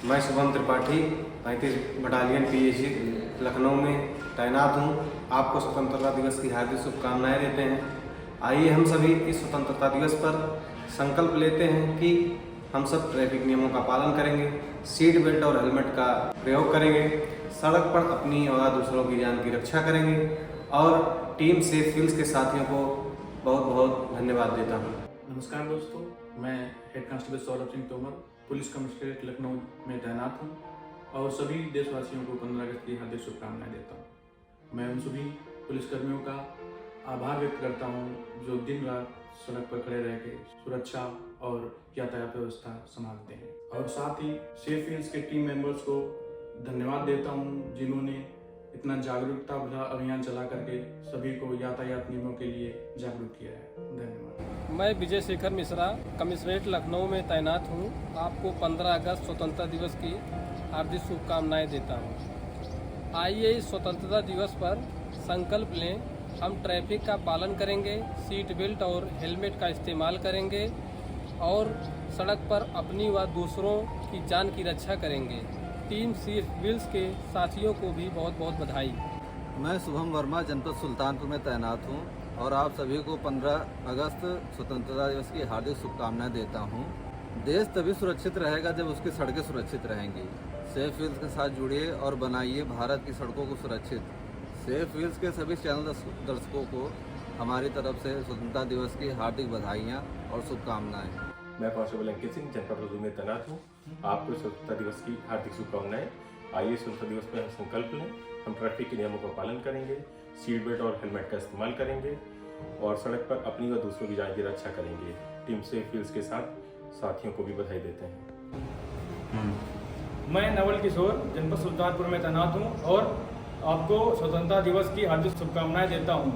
मैं Shubham Tripathi 35 battalion PAC Lucknow में तैनात हूँ। आपको स्वतंत्रता दिवस की हार्दिक शुभकामनाएं देते हैं। आइए हम सभी इस स्वतंत्रता दिवस पर संकल्प लेते हैं कि हम सब ट्रैफिक नियमों का पालन करेंगे, सीट बेल्ट और हेलमेट का प्रयोग करेंगे, सड़क पर अपनी और दूसरों की जान की रक्षा करेंगे और टीम सेफ व्हील्स के साथियों को बहुत बहुत धन्यवाद देता हूँ। नमस्कार दोस्तों, मैं head constable Saurabh Singh Tomar police commissionerate Lucknow में तैनात हूँ और सभी देशवासियों को 15 अगस्त की हार्दिक शुभकामनाएं देता हूँ। मैं उन सभी पुलिसकर्मियों का आभार व्यक्त करता हूँ जो दिन रात सड़क पर खड़े रह के सुरक्षा और यातायात व्यवस्था संभालते हैं, और साथ ही सेफ व्हील्स के टीम मेंबर्स को धन्यवाद देता हूँ जिन्होंने इतना जागरूकता अभियान चला करके सभी को यातायात नियमों के लिए जागरूक किया है। धन्यवाद। मैं विजय शेखर मिश्रा कमिश्नरेट लखनऊ में तैनात हूँ। आपको 15 अगस्त स्वतंत्रता दिवस की हार्दिक शुभकामनाएं देता हूँ। आइए इस स्वतंत्रता दिवस पर संकल्प लें, हम ट्रैफिक का पालन करेंगे, सीट बेल्ट और हेलमेट का इस्तेमाल करेंगे और सड़क पर अपनी व दूसरों की जान की रक्षा करेंगे। टीम सेफ व्हील्स के साथियों को भी बहुत बहुत बधाई। मैं शुभम वर्मा जनपद सुल्तानपुर में तैनात हूं और आप सभी को 15 अगस्त स्वतंत्रता दिवस की हार्दिक शुभकामनाएं देता हूं। देश तभी सुरक्षित रहेगा जब उसकी सड़कें सुरक्षित रहेंगी। सेफ व्हील्स के साथ जुड़िए और बनाइए भारत की सड़कों को सुरक्षित। सेफ व्हील्स के सभी चैनल दर्शकों को हमारी तरफ से स्वतंत्रता दिवस की हार्दिक बधाइयाँ और शुभकामनाएँ। मैं कांस्टेबल अंकित सिंह जनपद लखनऊ में तैनात हूँ। आपको स्वतंत्रता दिवस की हार्दिक शुभकामनाएं। आइए स्वतंत्रता दिवस पर हम संकल्प लें, हम ट्रैफिक के नियमों का पालन करेंगे, सीट बेल्ट और हेलमेट का इस्तेमाल करेंगे और सड़क पर अपनी व दूसरों की जान की रक्षा करेंगे। टीम सेफ व्हील्स के साथ साथियों को भी बधाई देते हैं। मैं नवल किशोर जनपद सुल्तानपुर में तैनात हूँ और आपको स्वतंत्रता दिवस की हार्दिक शुभकामनाएं देता हूँ।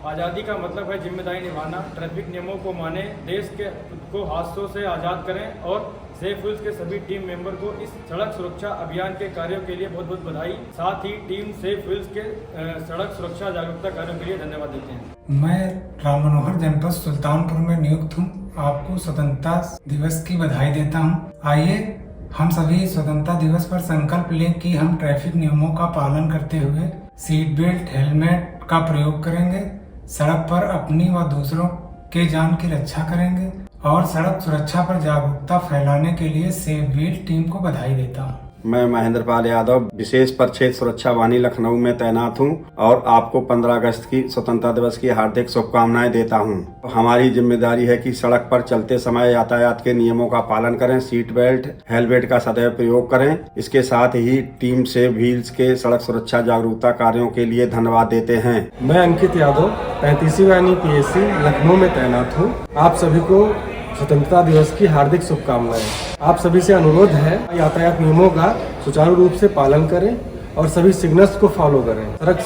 आज़ादी का मतलब है जिम्मेदारी निभाना। ट्रैफिक नियमों को माने, देश के को हादसों से आज़ाद करें और सेफ व्हील्स के सभी टीम मेंबर को इस सड़क सुरक्षा अभियान के कार्यों के लिए बहुत बहुत बधाई। साथ ही टीम सेफ व्हील्स के सड़क सुरक्षा जागरूकता कार्यों के लिए धन्यवाद देते हैं। मैं राम मनोहर जनपद सुल्तानपुर में नियुक्त हूँ। आपको स्वतंत्रता दिवस की बधाई देता हूँ। आइए हम सभी स्वतंत्रता दिवस पर संकल्प लें कि हम ट्रैफिक नियमों का पालन करते हुए सीट बेल्ट, हेलमेट का प्रयोग करेंगे, सड़क पर अपनी व दूसरों के जान की रक्षा करेंगे और सड़क सुरक्षा पर जागरूकता फैलाने के लिए सेफ व्हील टीम को बधाई देता हूँ। मैं महेंद्र पाल यादव विशेष परिक्षेत्र सुरक्षा वाहिनी लखनऊ में तैनात हूं और आपको 15 अगस्त की स्वतंत्रता दिवस की हार्दिक शुभकामनाएं देता हूं। हमारी जिम्मेदारी है कि सड़क पर चलते समय यातायात के नियमों का पालन करें, सीट बेल्ट, हेलमेट का सदैव प्रयोग करें। इसके साथ ही टीम सेफ व्हील्स के सड़क सुरक्षा जागरूकता कार्यों के लिए धन्यवाद देते हैं। मैं अंकित यादव 35वीं वाहिनी पीएसी लखनऊ में तैनात हूँ। आप सभी को स्वतंत्रता दिवस की हार्दिक शुभकामनाएं। आप सभी से अनुरोध है यातायात नियमों का सुचारू रूप से पालन करें और सभी सिग्नल्स को फॉलो करें। सड़क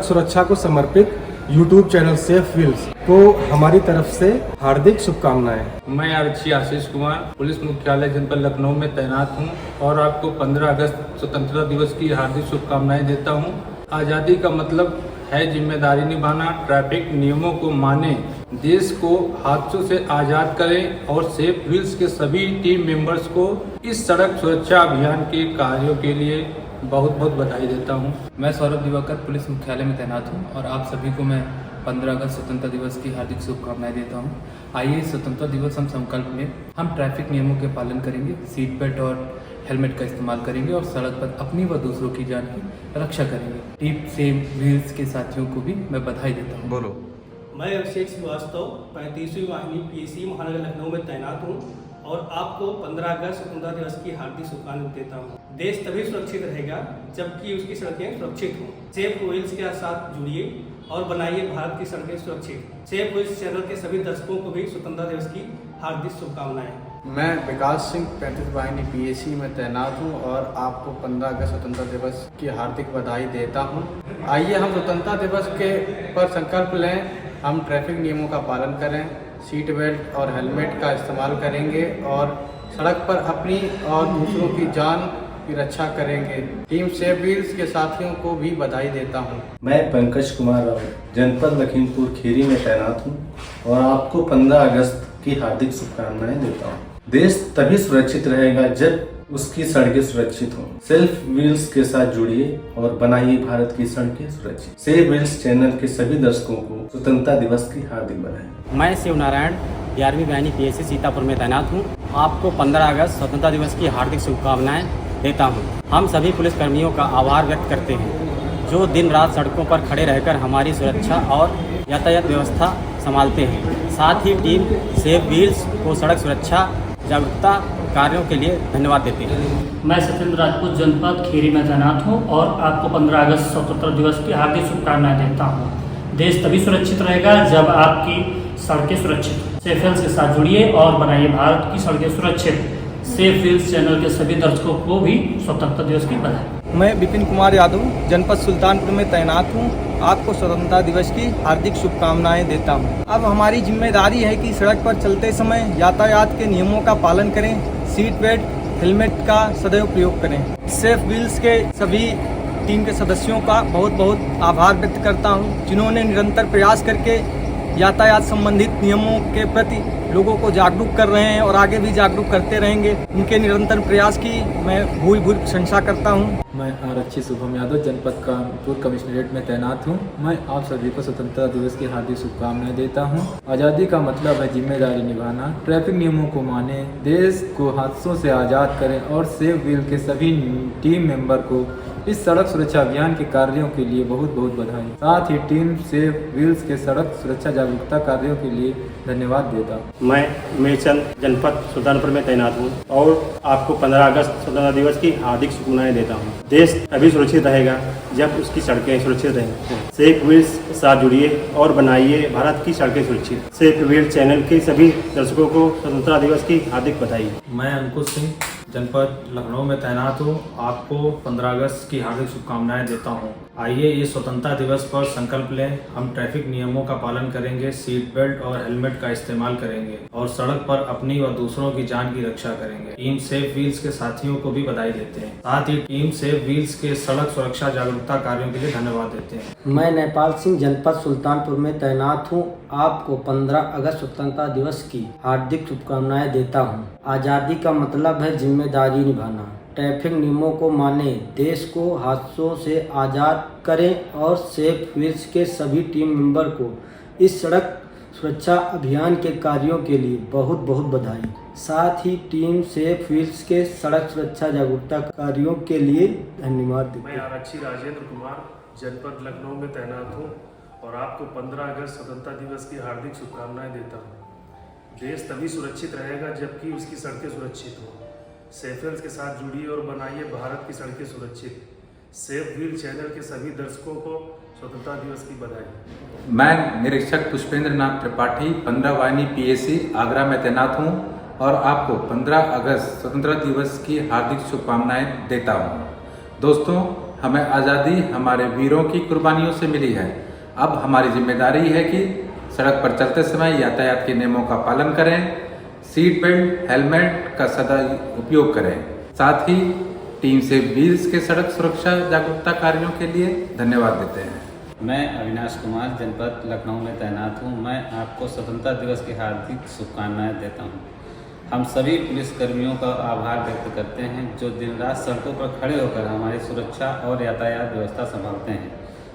सुरक्षा को समर्पित यूट्यूब चैनल सेफ व्हील्स को हमारी तरफ से हार्दिक शुभकामनाएं। मैं आरक्षी आशीष कुमार पुलिस मुख्यालय जनपद लखनऊ में तैनात हूं और आपको 15 अगस्त स्वतंत्रता दिवस की हार्दिक शुभकामनाएं देता हूं। आज़ादी का मतलब है जिम्मेदारी निभाना। ट्रैफिक नियमों को माने, देश को हादसों से आज़ाद करें और सेफ व्हील्स के सभी टीम मेंबर्स को इस सड़क सुरक्षा अभियान के कार्यों के लिए बहुत बहुत बधाई देता हूं। मैं सौरभ दिवाकर पुलिस मुख्यालय में तैनात हूं और आप सभी को मैं 15 अगस्त स्वतंत्रता दिवस की हार्दिक शुभकामनाएं देता हूं। आइए स्वतंत्रता दिवस हम संकल्प में हम ट्रैफिक नियमों के पालन करेंगे, सीट बेल्ट और हेलमेट का इस्तेमाल करेंगे और सड़क पर अपनी व दूसरों की जान की रक्षा करेंगे। टीम सेफ व्हील्स के साथियों को भी मैं बधाई देता हूँ। बोलो। मैं अभिषेक श्रीवास्तव 35वीं वाहिनी पीएसी महानगर लखनऊ में तैनात हूँ और आपको 15 अगस्त स्वतंत्रता दिवस की हार्दिक शुभकामनाएं देता हूँ। देश तभी सुरक्षित रहेगा जबकि उसकी सड़कें सुरक्षित हों। सेफ व्हील्स के साथ जुड़िए और बनाइए भारत की सड़कें सुरक्षित। सेफ व्हील्स चैनल के सभी दर्शकों को भी स्वतंत्रता दिवस की हार्दिक शुभकामनाएं। मैं विकास सिंह 35 वाहिनी पीएसी में तैनात हूं और आपको 15 अगस्त स्वतंत्रता दिवस की हार्दिक बधाई देता हूं। आइए हम स्वतंत्रता दिवस के पर संकल्प लें, हम ट्रैफिक नियमों का पालन करें, सीट बेल्ट और हेलमेट का इस्तेमाल करेंगे और सड़क पर अपनी और दूसरों की जान की रक्षा करेंगे। टीम सेफ व्हील्स के साथियों को भी बधाई देता हूं। मैं पंकज कुमार रावत जनपद लखीमपुर खीरी में तैनात हूं और आपको 15 अगस्त की हार्दिक शुभकामनाएं देता हूं। देश तभी सुरक्षित रहेगा जब उसकी सड़कें सुरक्षित हों। सेल्फ व्हील्स के साथ जुड़िए और बनाइए भारत की सड़कें सुरक्षित। सेफ व्हील्स चैनल के सभी दर्शकों को स्वतंत्रता दिवस की हार्दिक बधाई। मैं शिव नारायण 11वीं वाहिनी PSC सीतापुर में तैनात हूँ। आपको 15 अगस्त स्वतंत्रता दिवस की हार्दिक शुभकामनाएं देता हूँ। हम सभी पुलिस कर्मियों का आभार व्यक्त करते हैं जो दिन रात सड़कों पर खड़े रहकर हमारी सुरक्षा और यातायात व्यवस्था संभालते हैं। साथ ही टीम सेफ व्हील्स को सड़क सुरक्षा जागरूकता कार्यों के लिए धन्यवाद देते हैं। मैं सत्येंद्र राजपूत जनपद खीरी में तैनात हूँ और आपको 15 अगस्त स्वतंत्रता दिवस की हार्दिक शुभकामनाएं देता हूँ। देश तभी सुरक्षित रहेगा जब आपकी सड़कें सुरक्षित। सेफ व्हील्स के साथ जुड़िए और बनाइए भारत की सड़कें सुरक्षित। सेफ व्हील्स चैनल के सभी दर्शकों को भी स्वतंत्रता दिवस की बधाई। मैं विपिन कुमार यादव जनपद सुल्तानपुर में तैनात हूँ। आपको स्वतंत्रता दिवस की हार्दिक शुभकामनाएं देता हूँ। अब हमारी जिम्मेदारी है कि सड़क पर चलते समय यातायात के नियमों का पालन करें, सीट बेल्ट हेलमेट का सदैव प्रयोग करें। सेफ व्हील्स के सभी टीम के सदस्यों का बहुत बहुत आभार व्यक्त करता हूँ जिन्होंने निरंतर प्रयास करके यातायात संबंधित नियमों के प्रति लोगों को जागरूक कर रहे हैं और आगे भी जागरूक करते रहेंगे। उनके निरंतर प्रयास की मैं भूल प्रशंसा करता हूं। मैं आरक्षी शुभम यादव जनपद कानपुर कमिश्नरेट में तैनात हूं। मैं आप सभी को स्वतंत्रता दिवस की हार्दिक शुभकामनाएं देता हूं। आज़ादी का मतलब है जिम्मेदारी निभाना, ट्रैफिक नियमों को माने, देश को हादसों से आज़ाद करें और सेफ व्हील के सभी टीम मेंबर को इस सड़क सुरक्षा अभियान के कार्यों के लिए बहुत बहुत बधाई। साथ ही टीम सेफ व्हील्स के सड़क सुरक्षा जागरूकता कार्यों के लिए धन्यवाद देता हूँ। मैं मेचंद जनपद सुल्तानपुर में तैनात हूँ और आपको 15 अगस्त स्वतंत्रता दिवस की हार्दिक शुभकामनाएं देता हूँ। देश तभी सुरक्षित रहेगा जब उसकी सड़कें सुरक्षित रहेंगी। सेफ व्हील्स के साथ जुड़िए और बनाइए भारत की सड़कें सुरक्षित। सेफ व्हील चैनल के सभी दर्शकों को स्वतंत्रता दिवस की हार्दिक बधाई। मैं अंकुश सिंह जनपद लखनऊ में तैनात हूँ। आपको 15 अगस्त की हार्दिक शुभकामनाएं देता हूँ। आइए इस स्वतंत्रता दिवस पर संकल्प लें। हम ट्रैफिक नियमों का पालन करेंगे, सीट बेल्ट और हेलमेट का इस्तेमाल करेंगे और सड़क पर अपनी व दूसरों की जान की रक्षा करेंगे। टीम सेफ व्हील्स के साथियों को भी बधाई देते हैं। साथ ही टीम सेफ व्हील्स के सड़क सुरक्षा जागरूकता कार्यों के लिए धन्यवाद देते हैं। मैं नेपाल सिंह जनपद सुल्तानपुर में तैनात हूँ। आपको 15 अगस्त स्वतंत्रता दिवस की हार्दिक शुभकामनाएं देता हूँ। आज़ादी का मतलब है जिम्मेदारी निभाना, ट्रैफिक नियमों को माने, देश को हादसों से आज़ाद करें और सेफ व्हील्स के सभी टीम मेंबर को इस सड़क सुरक्षा अभियान के कार्यों के लिए बहुत बहुत बधाई। साथ ही टीम सेफ व्हील्स के सड़क सुरक्षा जागरूकता कार्यों के लिए धन्यवाद देते हैं। मैं आरक्षी राजेंद्र कुमार जनपद लखनऊ में तैनात हूँ और आपको 15 अगस्त स्वतंत्रता दिवस की हार्दिक शुभकामनाएं देता हूँ। देश तभी सुरक्षित रहेगा जबकि उसकी सड़कें सुरक्षित हों। सेफ व्हील्स के साथ जुड़िए और बनाइए भारत की सड़कें सुरक्षित। सेफ व्हील चैनल के सभी दर्शकों को स्वतंत्रता दिवस की बधाई। मैं निरीक्षक पुष्पेंद्र नाथ त्रिपाठी 15 वाहिनी PSC आगरा में तैनात हूँ और आपको 15 अगस्त स्वतंत्रता दिवस की हार्दिक शुभकामनाएं देता हूँ। दोस्तों, हमें आज़ादी हमारे वीरों की कुर्बानियों से मिली है। अब हमारी जिम्मेदारी है कि सड़क पर चलते समय यातायात के नियमों का पालन करें, सीट बेल्ट हेलमेट का सदा उपयोग करें। साथ ही टीम सेफ व्हील्स के सड़क सुरक्षा जागरूकता कार्यों के लिए धन्यवाद देते हैं। मैं अविनाश कुमार जनपद लखनऊ में तैनात हूँ। मैं आपको स्वतंत्रता दिवस की हार्दिक शुभकामनाएं देता हूँ। हम सभी पुलिसकर्मियों का आभार व्यक्त करते हैं जो दिन रात सड़कों पर खड़े होकर हमारी सुरक्षा और यातायात व्यवस्था संभालते हैं।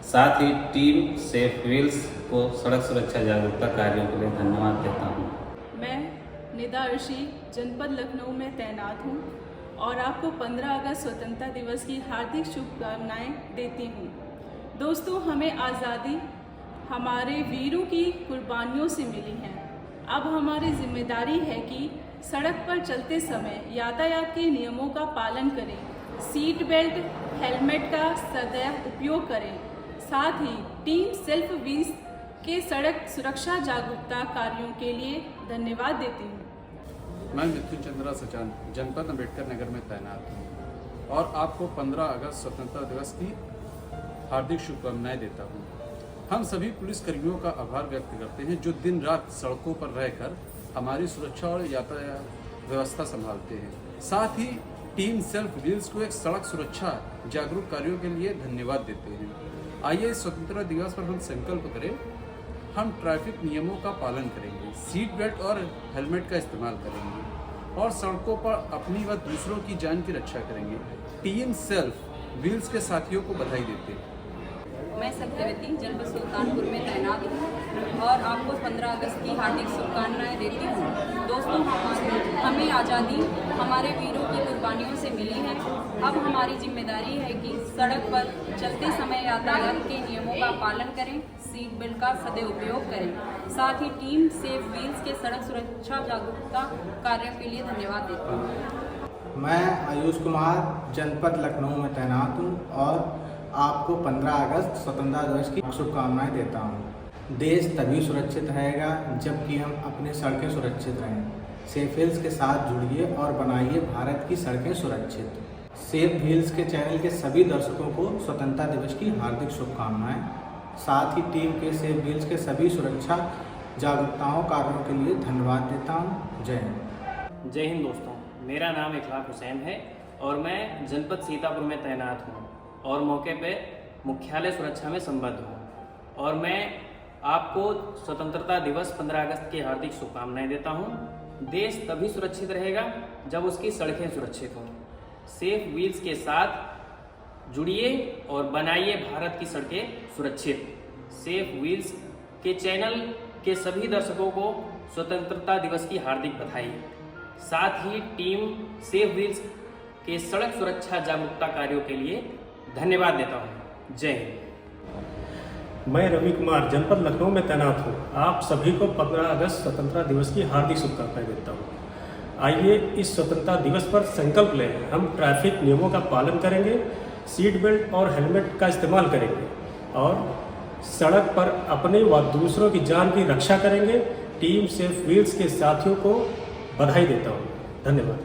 साथ ही टीम सेफ व्हील्स को सड़क सुरक्षा जागरूकता कार्यों के लिए धन्यवाद देता हूँ। मैं निदा अर्शी जनपद लखनऊ में तैनात हूँ और आपको 15 अगस्त स्वतंत्रता दिवस की हार्दिक शुभकामनाएं देती हूँ। दोस्तों, हमें आज़ादी हमारे वीरों की कुर्बानियों से मिली है। अब हमारी जिम्मेदारी है कि सड़क पर चलते समय यातायात के नियमों का पालन करें, सीट बेल्ट हेलमेट का सदैव उपयोग करें। साथ ही टीम सेल्फ व्हील्स के सड़क सुरक्षा जागरूकता कार्यों के लिए धन्यवाद देती हूँ। मैं मिथुन चंद्रा सचान जनपद अम्बेडकर नगर में तैनात हूँ और आपको 15 अगस्त स्वतंत्रता दिवस की हार्दिक शुभकामनाएं देता हूँ। हम सभी पुलिसकर्मियों का आभार व्यक्त करते हैं जो दिन रात सड़कों पर रहकर हमारी सुरक्षा और यातायात व्यवस्था संभालते हैं। साथ ही टीम सेल्फ व्हील्स को एक सड़क सुरक्षा जागरूक कार्यों के लिए धन्यवाद देते हैं। आइए इस स्वतंत्रता दिवस पर हम संकल्प करें। हम ट्रैफिक नियमों का पालन करेंगे, सीट बेल्ट और हेलमेट का इस्तेमाल करेंगे और सड़कों पर अपनी व दूसरों की जान की रक्षा करेंगे। टीम सेल्फ व्हील्स के साथियों को बधाई देते हैं। मैं सत्यवती जनपद सुल्तानपुर में तैनात हूँ और आपको 15 अगस्त की हार्दिक शुभकामनाएं देती हूँ। दोस्तों, हमें आज़ादी हमारे वीरों की कुर्बानियों से मिली है। अब हमारी जिम्मेदारी है कि सड़क पर चलते समय यातायात के नियमों का पालन करें, सीट बेल्ट का सदुपयोग करें। साथ ही टीम सेफ व्हील्स के सड़क सुरक्षा जागरूकता कार्य के लिए धन्यवाद देती हूँ। मैं आयुष कुमार जनपद लखनऊ में तैनात हूँ और आपको 15 अगस्त स्वतंत्रता दिवस की शुभकामनाएं देता हूं। देश तभी सुरक्षित रहेगा जबकि हम अपने सड़कें सुरक्षित रहें। सेफ व्हील्स के साथ जुड़िए और बनाइए भारत की सड़कें सुरक्षित। सेफ व्हील्स के चैनल के सभी दर्शकों को स्वतंत्रता दिवस की हार्दिक शुभकामनाएं। साथ ही टीम के सेफ व्हील्स के सभी सुरक्षा जागरूकताओं कार्यों के लिए धन्यवाद देता हूँ। जय हिंद। जय हिंद दोस्तों, मेरा नाम इखलाक हुसैन है और मैं जनपद सीतापुर में तैनात हूँ और मौके पे मुख्यालय सुरक्षा में संबद्ध हूँ। और मैं आपको स्वतंत्रता दिवस 15 अगस्त की हार्दिक शुभकामनाएं देता हूँ। देश तभी सुरक्षित रहेगा जब उसकी सड़कें सुरक्षित हों। सेफ व्हील्स के साथ जुड़िए और बनाइए भारत की सड़कें सुरक्षित। सेफ व्हील्स के चैनल के सभी दर्शकों को स्वतंत्रता दिवस की हार्दिक बधाई। साथ ही टीम सेफ व्हील्स के सड़क सुरक्षा जागरूकता कार्यों के लिए धन्यवाद देता हूँ। जय हिंद। मैं रवि कुमार जनपद लखनऊ में तैनात हूँ। आप सभी को 15 अगस्त स्वतंत्रता दिवस की हार्दिक शुभकामनाएं देता हूँ। आइए इस स्वतंत्रता दिवस पर संकल्प लें। हम ट्रैफिक नियमों का पालन करेंगे, सीट बेल्ट और हेलमेट का इस्तेमाल करेंगे और सड़क पर अपने व दूसरों की जान की रक्षा करेंगे। टीम सेफ व्हील्स के साथियों को बधाई देता हूँ। धन्यवाद।